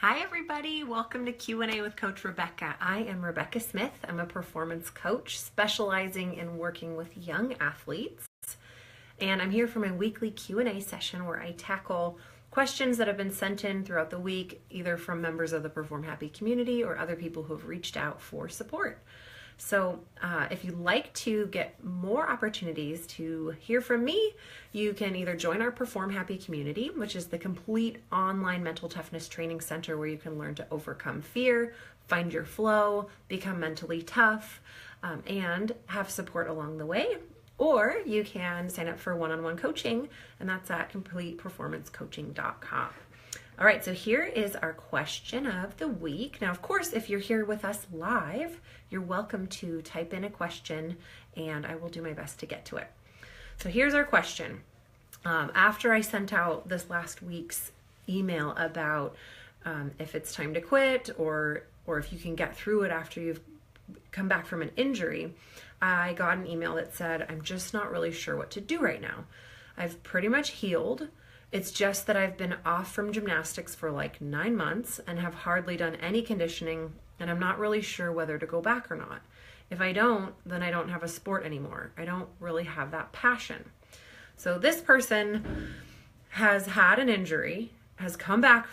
Hi everybody, welcome to Q&A with Coach Rebecca. I am Rebecca Smith. I'm a performance coach specializing in working with young athletes. And I'm here for my weekly Q&A session where I tackle questions that have been sent in throughout the week, either from members of the Perform Happy community or other people who have reached out for support. So if you'd like to get more opportunities to hear from me, you can either join our Perform Happy community, which is the complete online mental toughness training center where you can learn to overcome fear, find your flow, become mentally tough, and have support along the way. Or you can sign up for one-on-one coaching, and that's at completeperformancecoaching.com. All right, so here is our question of the week. Now, of course, if you're here with us live, you're welcome to type in a question and I will do my best to get to it. So here's our question. After I sent out this last week's email about if it's time to quit or if you can get through it after you've come back from an injury, I got an email that said, I'm just not really sure what to do right now. I've pretty much healed. It's just that I've been off from gymnastics for like 9 months and have hardly done any conditioning, and I'm not really sure whether to go back or not. If I don't, then I don't have a sport anymore. I don't really have that passion. So this person has had an injury, has come back,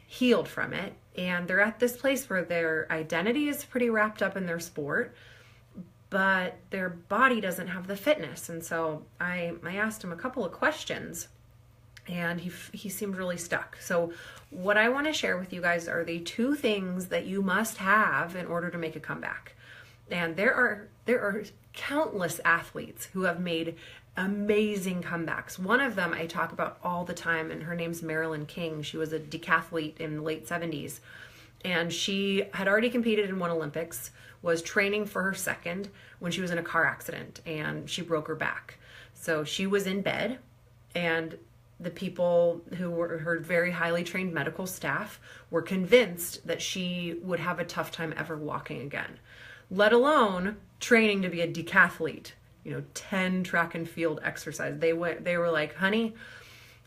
healed from it, and they're at this place where their identity is pretty wrapped up in their sport, but their body doesn't have the fitness. And so I asked him a couple of questions, and he seemed really stuck. So what I want to share with you guys are the 2 things that you must have in order to make a comeback. And there are countless athletes who have made amazing comebacks. One of them I talk about all the time, and her name's Marilyn King. She was a decathlete in the late 70s. And she had already competed in one Olympics, was training for her second when she was in a car accident and she broke her back. So she was in bed, and the people who were her very highly trained medical staff were convinced that she would have a tough time ever walking again, let alone training to be a decathlete, 10 track and field exercise. They were like, honey,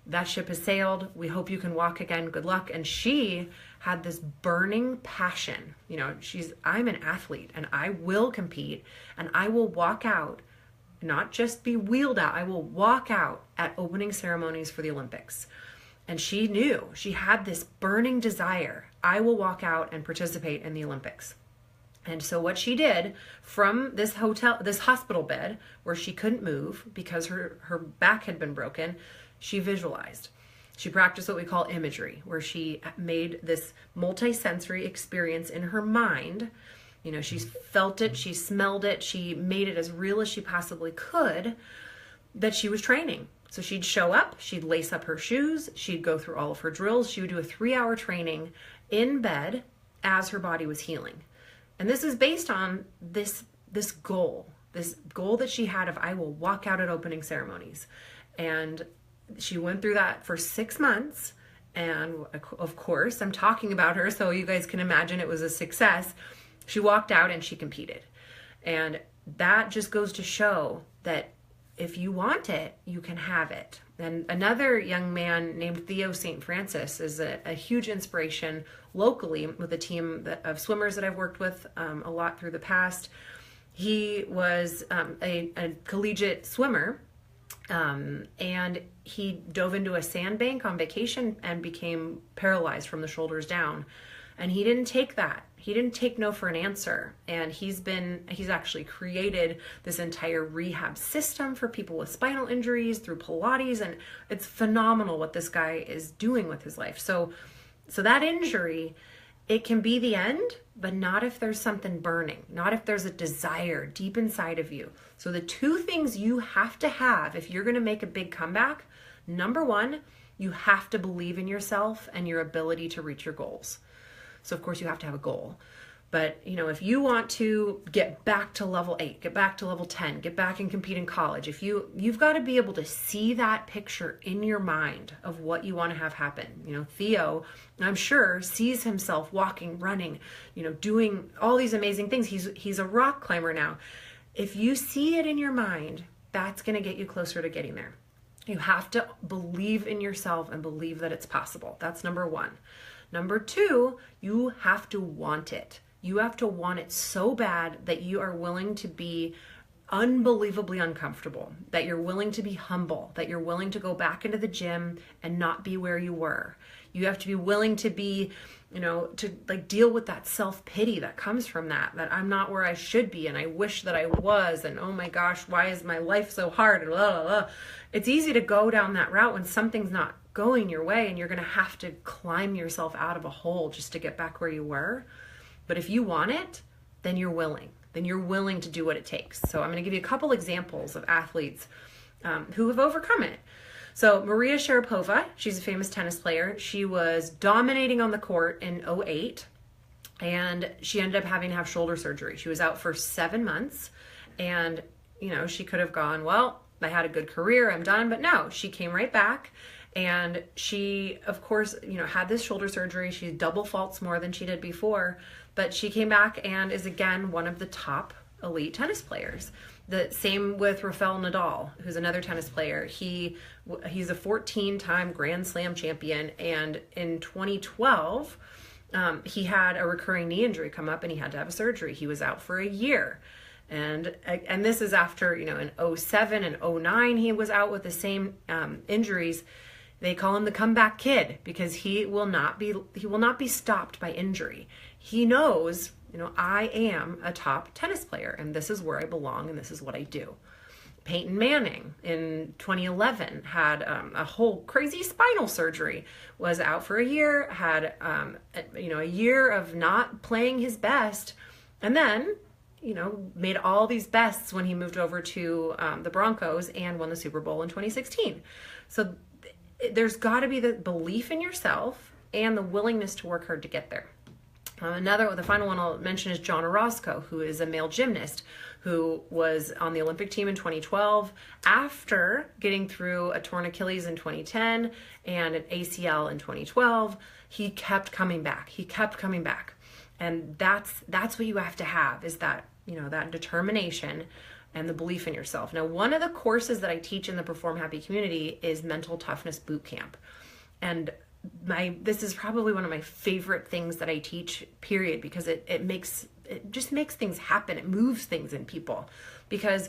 that ship has sailed. We hope you can walk again. Good luck. And she had this burning passion. I'm an athlete and I will compete and I will walk out, not just be wheeled out. I will walk out at opening ceremonies for the Olympics. And she knew, she had this burning desire. I will walk out and participate in the Olympics. And so what she did from this hospital bed where she couldn't move because her back had been broken, she visualized. She practiced what we call imagery, where she made this multi-sensory experience in her mind. She felt it, she smelled it, she made it as real as she possibly could that she was training. So she'd show up, she'd lace up her shoes, she'd go through all of her drills, she would do a 3-hour training in bed as her body was healing. And this is based on this goal that she had of I will walk out at opening ceremonies. And she went through that for 6 months. And of course, I'm talking about her, so you guys can imagine it was a success. She walked out and she competed. And that just goes to show that if you want it, you can have it. And another young man named Theo St. Francis is a huge inspiration locally with a team of swimmers that I've worked with a lot through the past. He was a collegiate swimmer, and he dove into a sandbank on vacation and became paralyzed from the shoulders down. And he didn't take that. He didn't take no for an answer. And he's actually created this entire rehab system for people with spinal injuries through Pilates. And it's phenomenal what this guy is doing with his life. So that injury, it can be the end, but not if there's something burning, not if there's a desire deep inside of you. So the 2 things you have to have if you're going to make a big comeback, number 1, you have to believe in yourself and your ability to reach your goals. So of course you have to have a goal. But if you want to get back to level 8, get back to level 10, get back and compete in college, you've got to be able to see that picture in your mind of what you want to have happen. Theo, I'm sure, sees himself walking, running, doing all these amazing things. He's a rock climber now. If you see it in your mind, that's going to get you closer to getting there. You have to believe in yourself and believe that it's possible. That's number 1. Number two, you have to want it. You have to want it so bad that you are willing to be unbelievably uncomfortable, that you're willing to be humble, that you're willing to go back into the gym and not be where you were. You have to be willing to be, to like deal with that self-pity that comes from that I'm not where I should be and I wish that I was, and oh my gosh, why is my life so hard? And blah, blah, blah. It's easy to go down that route when something's not going your way and you're going to have to climb yourself out of a hole just to get back where you were. But if you want it, then you're willing. Then you're willing to do what it takes. So I'm going to give you a couple examples of athletes who have overcome it. So Maria Sharapova, she's a famous tennis player. She was dominating on the court in 2008, and she ended up having to have shoulder surgery. She was out for 7 months, and she could have gone, well, I had a good career, I'm done. But no, she came right back. And she, of course, had this shoulder surgery. She double faults more than she did before, but she came back and is again one of the top elite tennis players. The same with Rafael Nadal, who's another tennis player. He's a 14-time Grand Slam champion, and in 2012, he had a recurring knee injury come up, and he had to have a surgery. He was out for a year. And this is after, in 2007 and 2009, he was out with the same injuries. They call him the comeback kid because he will not be stopped by injury. He knows, I am a top tennis player and this is where I belong and this is what I do. Peyton Manning in 2011 had a whole crazy spinal surgery, was out for a year, had a year of not playing his best, and then made all these bests when he moved over to the Broncos and won the Super Bowl in 2016. So there's got to be the belief in yourself and the willingness to work hard to get there. The final one I'll mention is John Orozco, who is a male gymnast who was on the Olympic team in 2012 after getting through a torn Achilles in 2010 and an ACL in 2012. He kept coming back. And that's what you have to have, is that, that determination and the belief in yourself. Now, one of the courses that I teach in the Perform Happy community is Mental Toughness Boot Camp. And this is probably one of my favorite things that I teach, period, because it just makes things happen. It moves things in people, because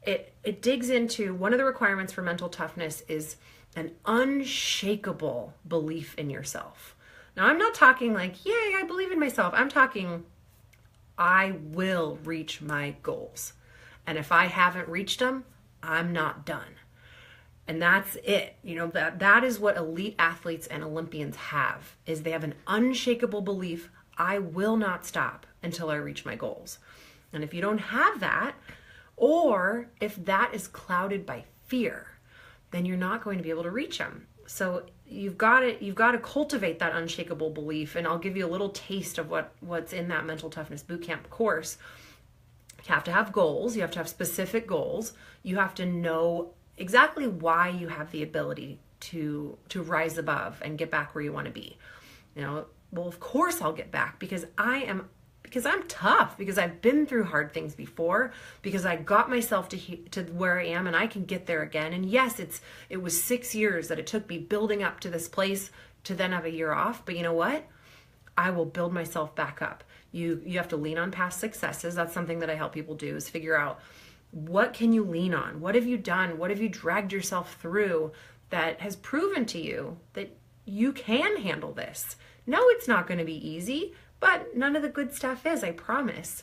it digs into, one of the requirements for mental toughness is an unshakable belief in yourself. Now, I'm not talking like, yay, I believe in myself. I'm talking, I will reach my goals. And if I haven't reached them, I'm not done. And that's it. That is what elite athletes and Olympians have, is they have an unshakable belief, I will not stop until I reach my goals. And if you don't have that, or if that is clouded by fear, then you're not going to be able to reach them. So you've got to cultivate that unshakable belief. And I'll give you a little taste of what's in that Mental Toughness Bootcamp course. You have to have goals. You have to have specific goals. You have to know exactly why you have the ability to rise above and get back where you want to be. Well, of course I'll get back because I'm tough, because I've been through hard things before, because I got myself to where I am and I can get there again. And yes, it was 6 years that it took me building up to this place to then have a year off. But you know what? I will build myself back up. You have to lean on past successes. That's something that I help people do, is figure out, what can you lean on? What have you done? What have you dragged yourself through that has proven to you that you can handle this? No, it's not going to be easy, but none of the good stuff is, I promise.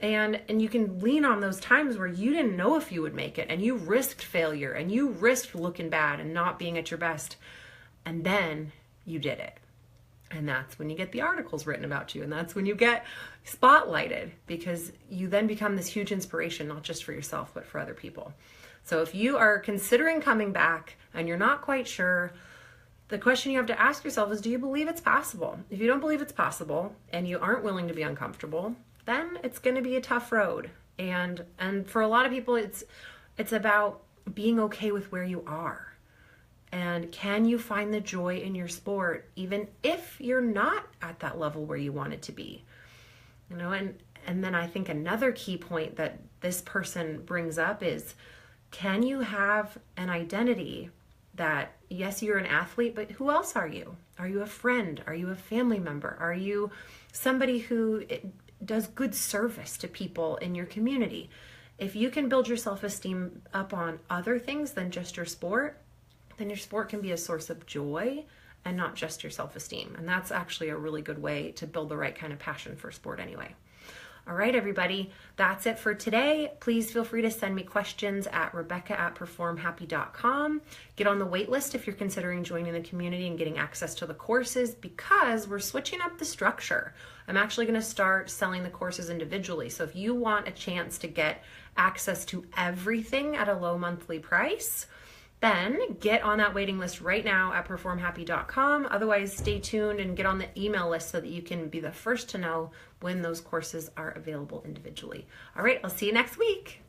And you can lean on those times where you didn't know if you would make it, and you risked failure, and you risked looking bad and not being at your best, and then you did it. And that's when you get the articles written about you, and that's when you get spotlighted, because you then become this huge inspiration, not just for yourself, but for other people. So if you are considering coming back and you're not quite sure, the question you have to ask yourself is, do you believe it's possible? If you don't believe it's possible and you aren't willing to be uncomfortable, then it's going to be a tough road. And for a lot of people, it's about being okay with where you are. And can you find the joy in your sport, even if you're not at that level where you want it to be? And then I think another key point that this person brings up is, can you have an identity that, yes, you're an athlete, but who else are you? Are you a friend? Are you a family member? Are you somebody who does good service to people in your community? If you can build your self-esteem up on other things than just your sport, then your sport can be a source of joy and not just your self-esteem. And that's actually a really good way to build the right kind of passion for sport anyway. All right, everybody, that's it for today. Please feel free to send me questions at rebecca@performhappy.com. Get on the wait list if you're considering joining the community and getting access to the courses, because we're switching up the structure. I'm actually going to start selling the courses individually. So if you want a chance to get access to everything at a low monthly price, then get on that waiting list right now at performhappy.com. Otherwise, stay tuned and get on the email list so that you can be the first to know when those courses are available individually. All right, I'll see you next week.